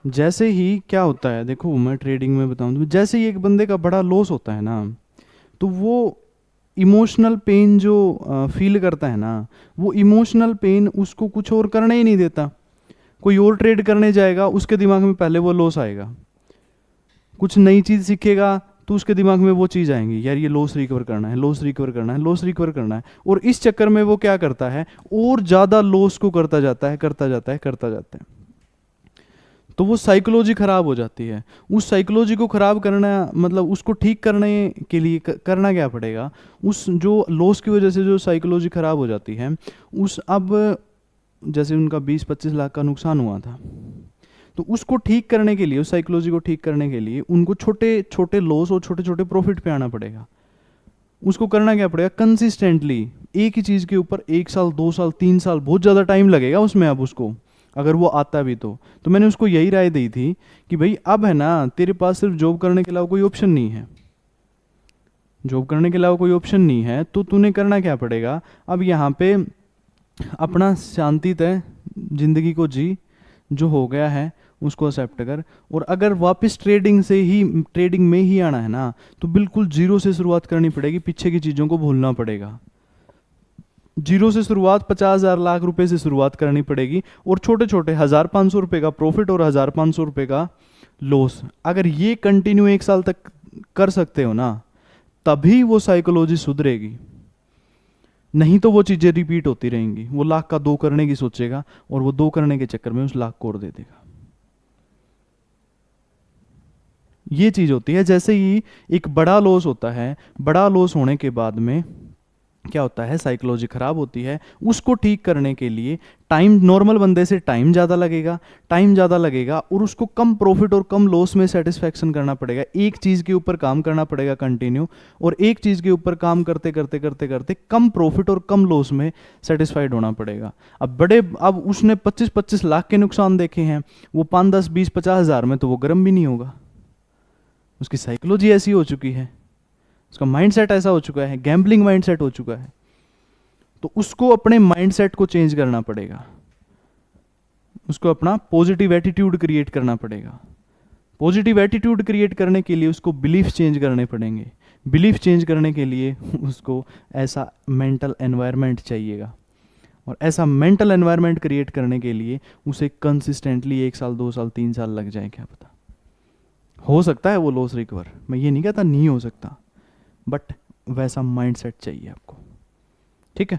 जैसे ही क्या होता है, देखो मैं ट्रेडिंग में बताऊं तो जैसे ही एक बंदे का बड़ा लॉस होता है ना, तो वो इमोशनल पेन जो फील करता है ना, वो इमोशनल पेन उसको कुछ और करने ही नहीं देता। कोई और ट्रेड करने जाएगा, उसके दिमाग में पहले वो लॉस आएगा। कुछ नई चीज़ सीखेगा तो उसके दिमाग में वो चीज़ आएंगी, यार ये लॉस रिकवर करना है, लॉस रिकवर करना है, लॉस रिकवर करना है। और इस चक्कर में वो क्या करता है, और ज़्यादा लॉस को करता जाता है, करता जाता है, करता जाता है। तो वो साइकोलॉजी खराब हो जाती है। उस साइकोलॉजी को खराब करना, मतलब उसको ठीक करने के लिए करना क्या पड़ेगा। उस जो लॉस की वजह से जो साइकोलॉजी खराब हो जाती है, उस अब जैसे उनका 20-25 लाख का नुकसान हुआ था, तो उसको ठीक करने के लिए, उस साइकोलॉजी को ठीक करने के लिए उनको छोटे छोटे लॉस और छोटे छोटे प्रॉफिट पे आना पड़ेगा। उसको करना क्या पड़ेगा, कंसिस्टेंटली एक ही चीज़ के ऊपर 1 साल 2 साल 3 साल, बहुत ज़्यादा टाइम लगेगा उसमें। अब उसको अगर वो आता भी तो मैंने उसको यही राय दी थी कि भाई अब है ना, तेरे पास सिर्फ जॉब करने के अलावा कोई ऑप्शन नहीं है। जॉब करने के अलावा कोई ऑप्शन नहीं है, तो तूने करना क्या पड़ेगा, अब यहाँ पे अपना शांति तय जिंदगी को जी, जो हो गया है उसको एक्सेप्ट कर। और अगर वापस ट्रेडिंग में ही आना है ना, तो बिल्कुल जीरो से शुरुआत करनी पड़ेगी, पीछे की चीज़ों को भूलना पड़ेगा। जीरो से शुरुआत, 50,000 लाख रुपए से शुरुआत करनी पड़ेगी, और छोटे छोटे 1,500 रुपये का प्रॉफिट और 1,500 रुपये का लॉस, अगर ये कंटिन्यू 1 साल तक कर सकते हो ना, तभी वो साइकोलॉजी सुधरेगी। नहीं तो वो चीज़ें रिपीट होती रहेंगी। वो लाख का 2 करने की सोचेगा, और वो 2 करने के चक्कर में उस लाख को और दे देगा। ये चीज़ होती है। जैसे ही एक बड़ा लॉस होता है, बड़ा लॉस होने के बाद में क्या होता है, साइकोलॉजी खराब होती है। उसको ठीक करने के लिए टाइम, नॉर्मल बंदे से टाइम ज़्यादा लगेगा, टाइम ज़्यादा लगेगा, और उसको कम प्रॉफिट और कम लॉस में सेटिस्फैक्शन करना पड़ेगा। एक चीज़ के ऊपर काम करना पड़ेगा कंटिन्यू, और एक चीज़ के ऊपर काम करते करते करते करते कम प्रॉफिट और कम लॉस में सेटिस्फाइड होना पड़ेगा। अब उसने 25-25 लाख के नुकसान देखे हैं, वो 5, 10, 20, 50 हज़ार में तो वो गर्म भी नहीं होगा। उसकी साइकोलॉजी ऐसी हो चुकी है, उसका माइंडसेट ऐसा हो चुका है, गैम्बलिंग माइंडसेट हो चुका है। तो उसको अपने माइंडसेट को चेंज करना पड़ेगा, उसको अपना पॉजिटिव एटीट्यूड क्रिएट करना पड़ेगा। पॉजिटिव एटीट्यूड क्रिएट करने के लिए उसको बिलीफ चेंज करने पड़ेंगे। बिलीफ चेंज करने के लिए उसको ऐसा मेंटल एनवायरनमेंट चाहिएगा, और ऐसा मेंटल एनवायरनमेंट क्रिएट करने के लिए उसे कंसिस्टेंटली 1 साल 2 साल 3 साल लग जाए, क्या पता। हो सकता है वो लॉस रिकवर, मैं ये नहीं कहता नहीं हो सकता, बट वैसा माइंडसेट चाहिए आपको। ठीक है।